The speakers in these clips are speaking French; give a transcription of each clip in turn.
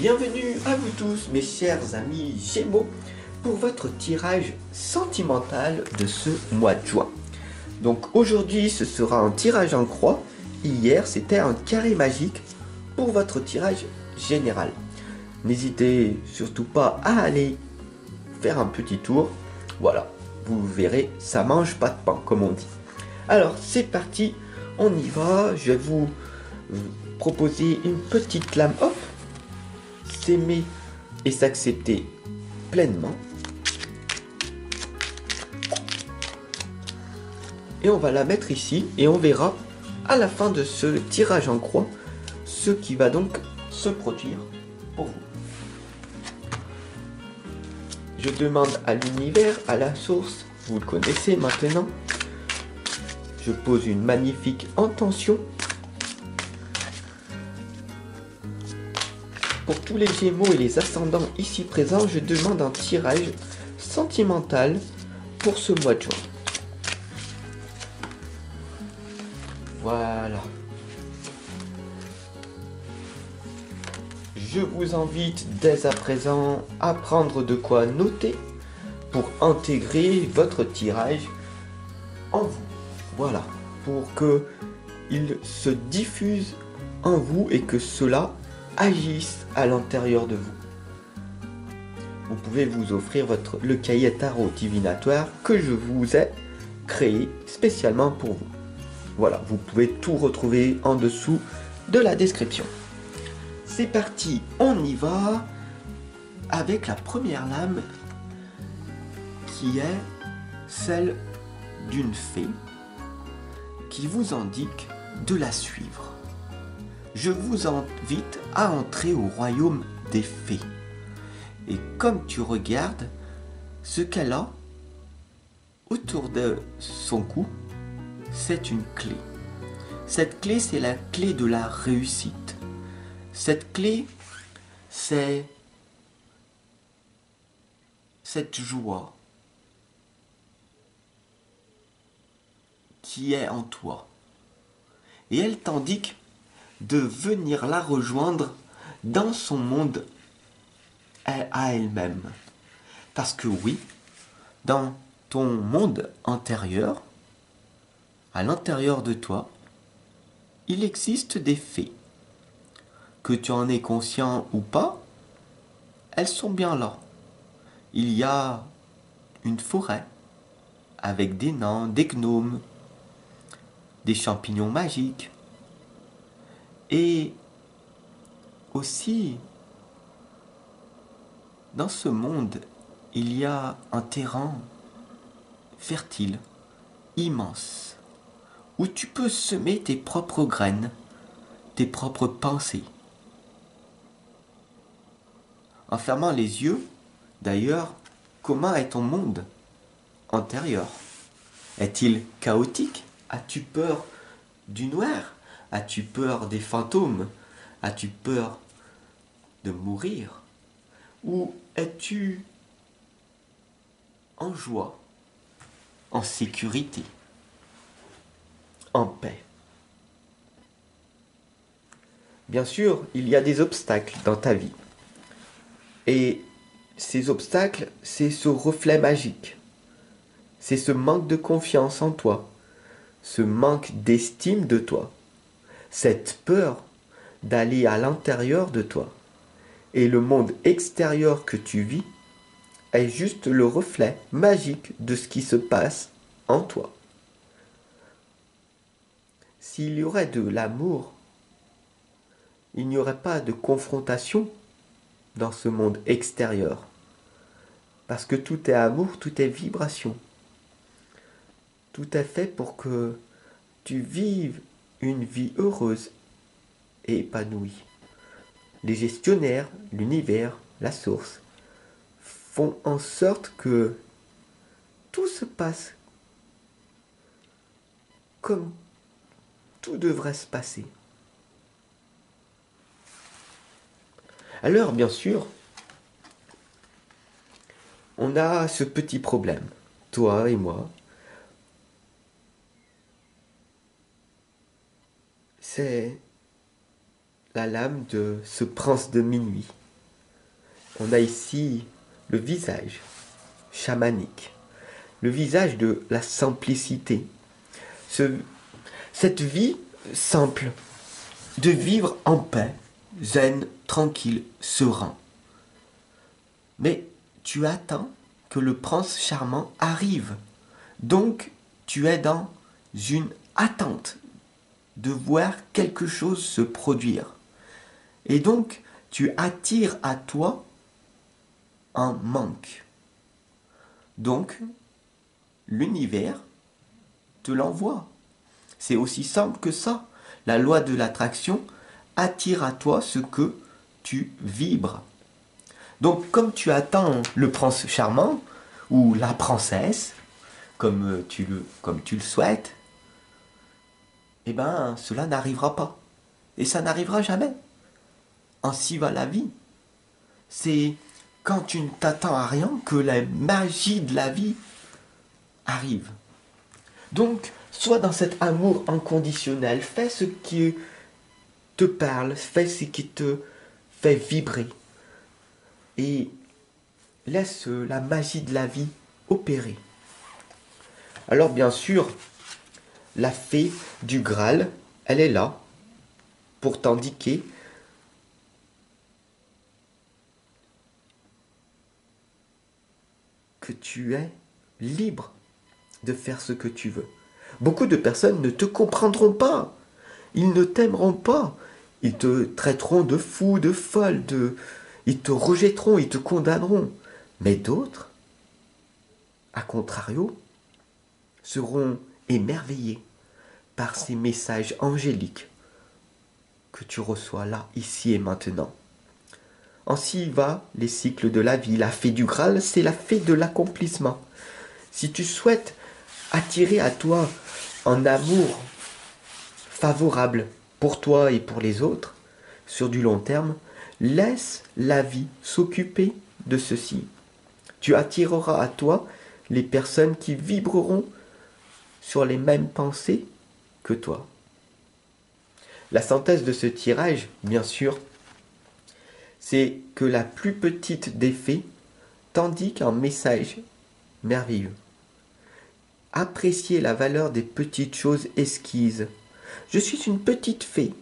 Bienvenue à vous tous mes chers amis Gémeaux pour votre tirage sentimental de ce mois de juin. Donc aujourd'hui ce sera un tirage en croix, hier c'était un carré magique pour votre tirage général. N'hésitez surtout pas à aller faire un petit tour, voilà, vous verrez ça mange pas de pain comme on dit. Alors c'est parti, on y va, je vais vous proposer une petite lame, hop, s'aimer et s'accepter pleinement. Et on va la mettre ici et on verra à la fin de ce tirage en croix ce qui va donc se produire pour vous. Je demande à l'univers, à la source, vous le connaissez maintenant. Je pose une magnifique intention. Pour tous les Gémeaux et les ascendants ici présents, je demande un tirage sentimental pour ce mois de juin. Voilà. Je vous invite dès à présent à prendre de quoi noter pour intégrer votre tirage en vous. Voilà, pour que il se diffuse en vous et que cela agisse à l'intérieur de vous. Vous pouvez vous offrir le cahier tarot divinatoire que je vous ai créé spécialement pour vous. Voilà, vous pouvez tout retrouver en dessous de la description. C'est parti, on y va avec la première lame qui est celle d'une fée qui vous indique de la suivre. Je vous invite à entrer au royaume des fées. Et comme tu regardes ce qu'elle a autour de son cou, c'est une clé. Cette clé, c'est la clé de la réussite. Cette clé, c'est cette joie qui est en toi. Et elle t'indique de venir la rejoindre dans son monde à elle-même. Parce que oui, dans ton monde intérieur, à l'intérieur de toi, il existe des fées. Que tu en aies conscient ou pas, elles sont bien là. Il y a une forêt avec des nains, des gnomes, des champignons magiques. Et aussi, dans ce monde, il y a un terrain fertile, immense, où tu peux semer tes propres graines, tes propres pensées. En fermant les yeux, d'ailleurs, comment est ton monde intérieur? Est-il chaotique? As-tu peur du noir? As-tu peur des fantômes? As-tu peur de mourir? Ou es-tu en joie, en sécurité, en paix? Bien sûr, il y a des obstacles dans ta vie. Et ces obstacles, c'est ce reflet magique. C'est ce manque de confiance en toi, ce manque d'estime de toi, cette peur d'aller à l'intérieur de toi. Et le monde extérieur que tu vis est juste le reflet magique de ce qui se passe en toi. S'il y aurait de l'amour, il n'y aurait pas de confrontation dans ce monde extérieur. Parce que tout est amour, tout est vibration. Tout est fait pour que tu vives une vie heureuse et épanouie. Les gestionnaires, l'univers, la source font en sorte que tout se passe comme tout devrait se passer. Alors, bien sûr, on a ce petit problème, toi et moi. C'est la lame de ce prince de minuit. on a ici le visage chamanique, le visage de la simplicité. Cette vie simple, de vivre en paix, zen, tranquille, serein. Mais tu attends que le prince charmant arrive. Donc, tu es dans une attente de voir quelque chose se produire. Et donc, tu attires à toi un manque. Donc, l'univers te l'envoie. C'est aussi simple que ça. La loi de l'attraction attire à toi ce que tu vibres. Donc, comme tu attends le prince charmant ou la princesse, comme tu le souhaites, eh bien, cela n'arrivera pas. Et ça n'arrivera jamais. Ainsi va la vie. C'est quand tu ne t'attends à rien que la magie de la vie arrive. Donc, sois dans cet amour inconditionnel. Fais ce qui te parle. Fais ce qui te fait vibrer. Et laisse la magie de la vie opérer. Alors, bien sûr, la fée du Graal, elle est là pour t'indiquer que tu es libre de faire ce que tu veux. Beaucoup de personnes ne te comprendront pas. Ils ne t'aimeront pas. Ils te traiteront de fou, de folle, ils te rejetteront, ils te condamneront. Mais d'autres, à contrario, seront émerveillés par ces messages angéliques que tu reçois là, ici et maintenant. Ainsi va les cycles de la vie. La fée du Graal, c'est la fée de l'accomplissement. Si tu souhaites attirer à toi un amour favorable pour toi et pour les autres, sur du long terme, laisse la vie s'occuper de ceci. Tu attireras à toi les personnes qui vibreront sur les mêmes pensées que toi. La synthèse de ce tirage, bien sûr, c'est que la plus petite des fées t'indique un message merveilleux. Appréciez la valeur des petites choses esquises. Je suis une petite fée,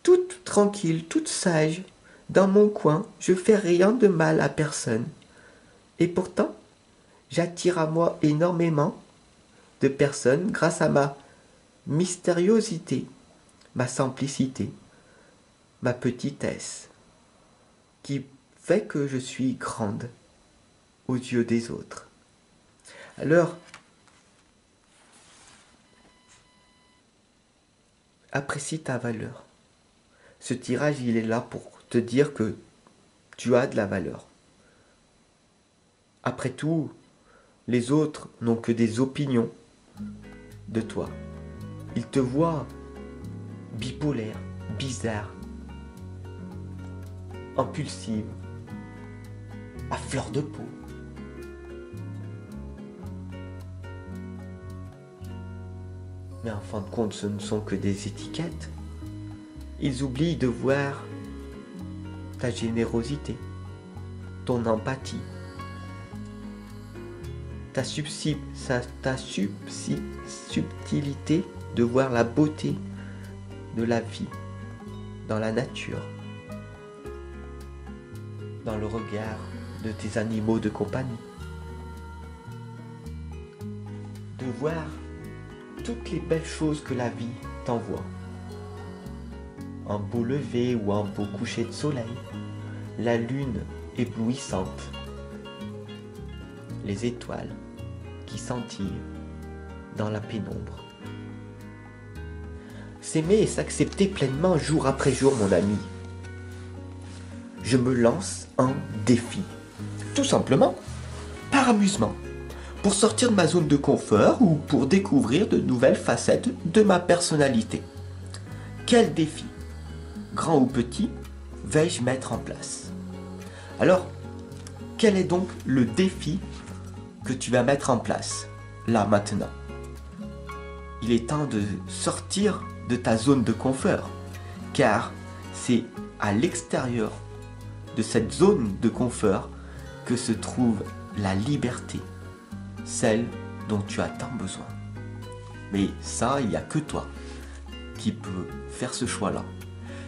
toute tranquille, toute sage. Dans mon coin, je fais rien de mal à personne. Et pourtant, j'attire à moi énormément de personnes grâce à ma mystériosité, ma simplicité, ma petitesse, qui fait que je suis grande aux yeux des autres. Alors, apprécie ta valeur. Ce tirage, il est là pour te dire que tu as de la valeur. Après tout, les autres n'ont que des opinions de toi. Ils te voient bipolaire, bizarre, impulsive, à fleur de peau. Mais en fin de compte, ce ne sont que des étiquettes. Ils oublient de voir ta générosité, ton empathie, ta subtilité de voir la beauté de la vie dans la nature, dans le regard de tes animaux de compagnie, de voir toutes les belles choses que la vie t'envoie. Un beau lever ou un beau coucher de soleil, la lune éblouissante, les étoiles qui scintillent dans la pénombre. S'aimer et s'accepter pleinement jour après jour, mon ami. Je me lance un défi. Tout simplement, par amusement, pour sortir de ma zone de confort ou pour découvrir de nouvelles facettes de ma personnalité. Quel défi, grand ou petit, vais-je mettre en place? Alors, quel est donc le défi que tu vas mettre en place, là, maintenant? Il est temps de sortir de ta zone de confort, car c'est à l'extérieur de cette zone de confort que se trouve la liberté, celle dont tu as tant besoin. Mais ça, il n'y a que toi qui peux faire ce choix-là.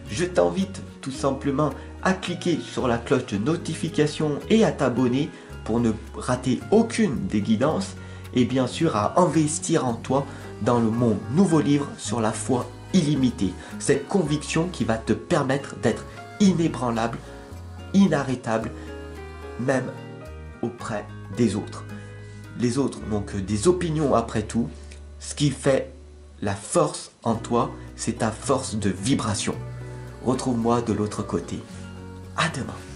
Je t'invite tout simplement à cliquer sur la cloche de notification et à t'abonner pour ne rater aucune des guidances et bien sûr à investir en toi dans mon nouveau livre sur la foi illimitée. Cette conviction qui va te permettre d'être inébranlable, inarrêtable, même auprès des autres. Les autres n'ont que des opinions après tout. Ce qui fait la force en toi, c'est ta force de vibration. Retrouve-moi de l'autre côté. À demain.